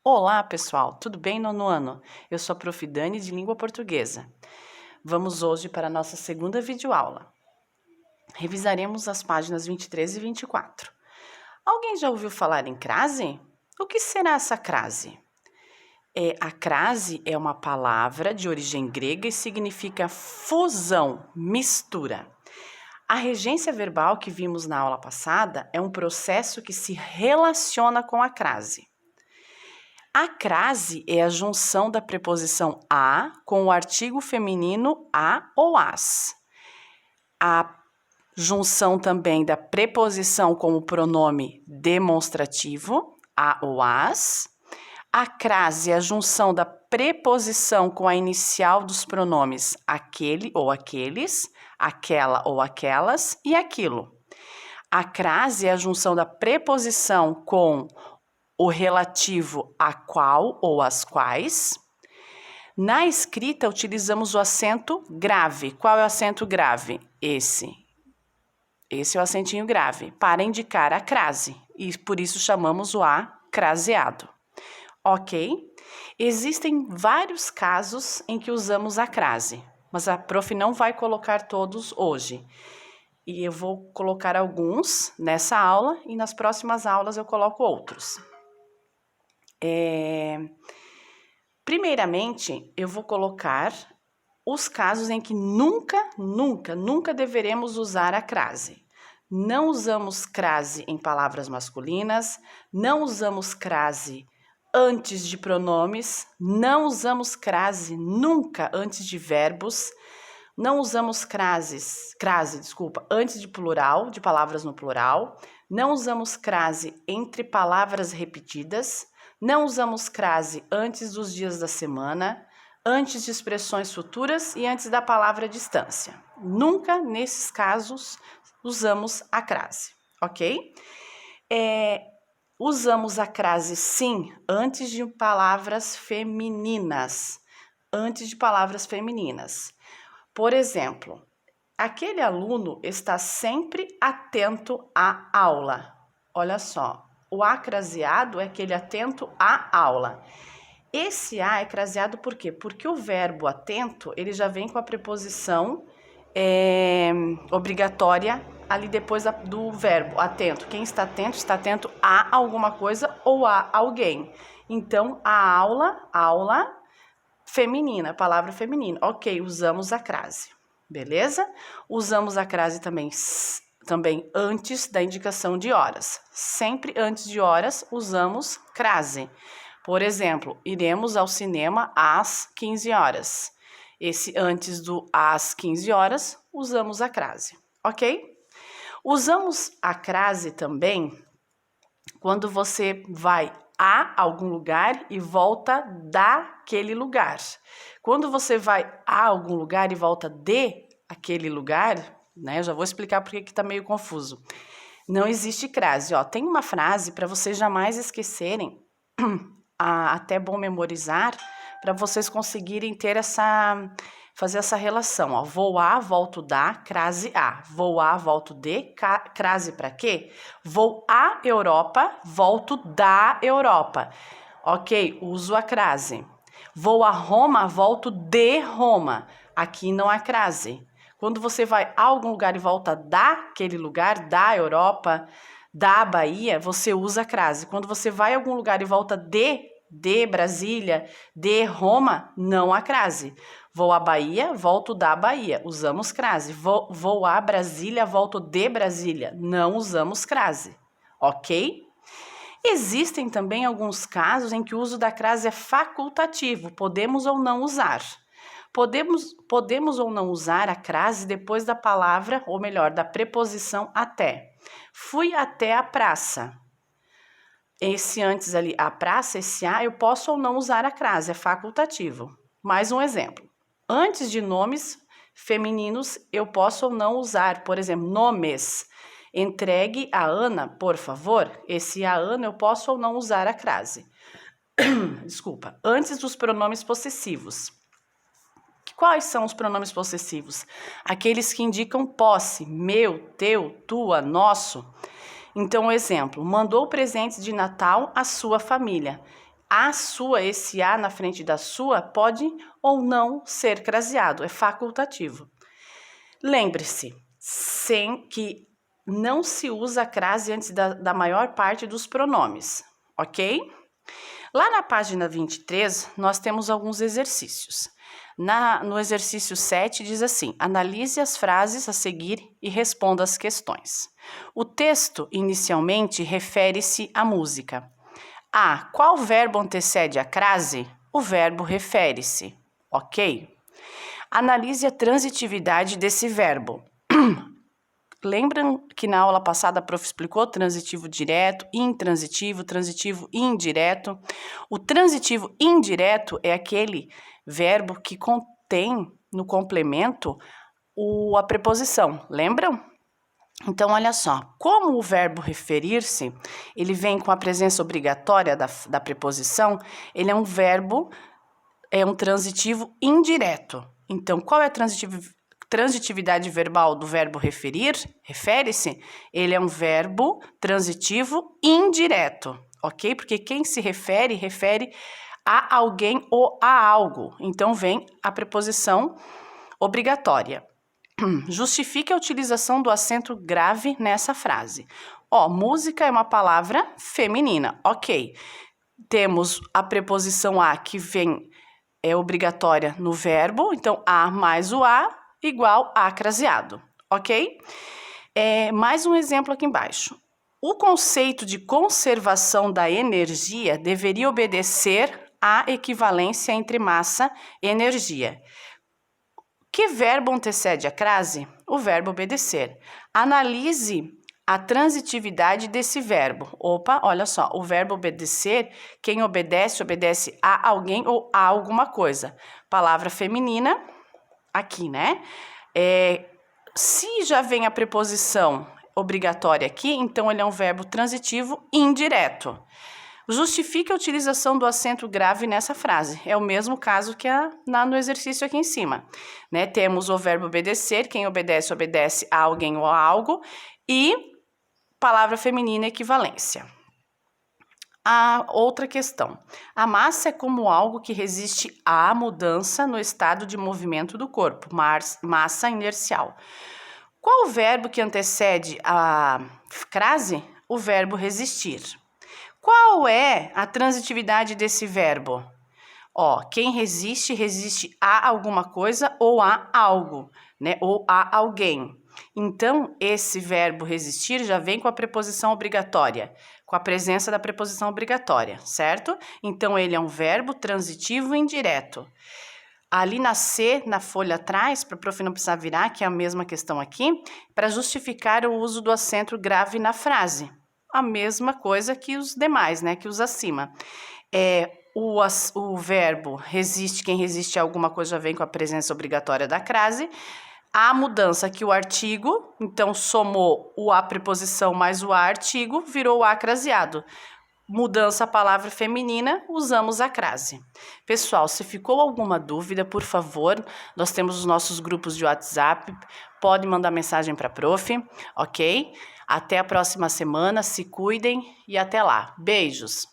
Olá, pessoal, tudo bem, nono ano? Eu sou a Prof. Dani, de Língua Portuguesa. Vamos hoje para a nossa segunda videoaula. Revisaremos as páginas 23 e 24. Alguém já ouviu falar em crase? O que será essa crase? A crase é uma palavra de origem grega e significa fusão, mistura. A regência verbal que vimos na aula passada é um processo que se relaciona com a crase. A crase é a junção da preposição a com o artigo feminino a ou as. A junção também da preposição com o pronome demonstrativo, a ou as. A crase é a junção da preposição com a inicial dos pronomes aquele ou aqueles, aquela ou aquelas e aquilo. A crase é a junção da preposição com o relativo a qual ou as quais. Na escrita, utilizamos o acento grave. Qual é o acento grave? Esse. Esse é o acentinho grave, para indicar a crase, e por isso chamamos o A craseado. Ok? Existem vários casos em que usamos a crase, mas a prof não vai colocar todos hoje. E eu vou colocar alguns nessa aula e nas próximas aulas eu coloco outros. Primeiramente, eu vou colocar os casos em que nunca deveremos usar a crase. Não usamos crase em palavras masculinas, não usamos crase antes de pronomes, não usamos crase nunca antes de verbos, não usamos crase, antes de plural, de palavras no plural, não usamos crase entre palavras repetidas, não usamos crase antes dos dias da semana, antes de expressões futuras e antes da palavra distância. Nunca, nesses casos, usamos a crase, ok? Usamos a crase, sim, antes de palavras femininas. Por exemplo, aquele aluno está sempre atento à aula. Olha só. O A craseado é aquele atento à aula. Esse A é craseado por quê? Porque o verbo atento, ele já vem com a preposição obrigatória ali depois do verbo atento. Quem está atento a alguma coisa ou a alguém. Então, a aula feminina, palavra feminina. Ok, usamos a crase, beleza? Usamos a crase também antes da indicação de horas. Sempre antes de horas usamos crase. Por exemplo, iremos ao cinema às 15 horas. Esse antes do às 15 horas, usamos a crase, ok? Usamos a crase também quando você vai a algum lugar e volta daquele lugar. Quando você vai a algum lugar e volta de aquele lugar, né? Eu já vou explicar porque que tá meio confuso. Não existe crase, ó. Tem uma frase para vocês jamais esquecerem, até bom memorizar, para vocês conseguirem ter fazer essa relação, ó. Vou a, volto da, crase a. Vou a, volto de, crase para quê? Vou à Europa, volto da Europa. Ok, uso a crase. Vou a Roma, volto de Roma. Aqui não há crase. Quando você vai a algum lugar e volta daquele lugar, da Europa, da Bahia, você usa a crase. Quando você vai a algum lugar e volta de Brasília, de Roma, não há crase. Vou à Bahia, volto da Bahia, usamos crase. Vou a Brasília, volto de Brasília, não usamos crase, ok? Existem também alguns casos em que o uso da crase é facultativo, podemos ou não usar. Podemos ou não usar a crase depois da palavra, ou melhor, da preposição até. Fui até a praça. Esse antes ali, a praça, esse a, eu posso ou não usar a crase, é facultativo. Mais um exemplo. Antes de nomes femininos, eu posso ou não usar, por exemplo, nomes. Entregue a Ana, por favor. Esse a Ana, eu posso ou não usar a crase. Desculpa. Antes dos pronomes possessivos. Quais são os pronomes possessivos? Aqueles que indicam posse, meu, teu, tua, nosso. Então, exemplo, mandou presentes de Natal à sua família. A sua, esse a na frente da sua, pode ou não ser craseado, é facultativo. Lembre-se, que não se usa a crase antes da maior parte dos pronomes, ok? Lá na página 23, nós temos alguns exercícios. No exercício 7 diz assim: analise as frases a seguir e responda as questões. O texto, inicialmente, refere-se à música. A. Qual verbo antecede a crase? O verbo refere-se, ok? Analise a transitividade desse verbo. Lembram que na aula passada a prof explicou transitivo direto, intransitivo, transitivo indireto? O transitivo indireto é aquele verbo que contém no complemento a preposição, lembram? Então, olha só, como o verbo referir-se, ele vem com a presença obrigatória da preposição, ele é um verbo, é um transitivo indireto. Então, qual é a transitividade verbal do verbo referir? Refere-se? Ele é um verbo transitivo indireto, ok? Porque quem se refere a alguém ou a algo. Então, vem a preposição obrigatória. Justifique a utilização do acento grave nessa frase. Música é uma palavra feminina, ok. Temos a preposição a que vem, é obrigatória no verbo, então a mais o a igual a craseado, ok? Mais um exemplo aqui embaixo. O conceito de conservação da energia deveria obedecer à equivalência entre massa e energia. Que verbo antecede a crase? O verbo obedecer. Analise a transitividade desse verbo. Olha só, o verbo obedecer, quem obedece, obedece a alguém ou a alguma coisa. Palavra feminina, aqui, né? Se já vem a preposição obrigatória aqui, então ele é um verbo transitivo indireto. Justifique a utilização do acento grave nessa frase. É o mesmo caso que no exercício aqui em cima. Né? Temos o verbo obedecer, quem obedece, obedece a alguém ou a algo, e palavra feminina equivalência. A outra questão. A massa é como algo que resiste à mudança no estado de movimento do corpo, massa inercial. Qual o verbo que antecede a crase? O verbo resistir. Qual é a transitividade desse verbo? Quem resiste, resiste a alguma coisa ou a algo, né? Ou a alguém. Então, esse verbo resistir já vem com a preposição obrigatória, com a presença da preposição obrigatória, certo? Então, ele é um verbo transitivo indireto. Ali na C, na folha atrás, para o prof não precisar virar, que é a mesma questão aqui, para justificar o uso do acento grave na frase. A mesma coisa que os demais, né? Que os acima. O verbo resiste, quem resiste a alguma coisa já vem com a presença obrigatória da crase. A mudança que o artigo, então somou a preposição mais o a artigo, virou o a craseado. Mudança a palavra feminina, usamos a crase. Pessoal, se ficou alguma dúvida, por favor, nós temos os nossos grupos de WhatsApp, pode mandar mensagem para a prof, ok? Até a próxima semana, se cuidem e até lá. Beijos!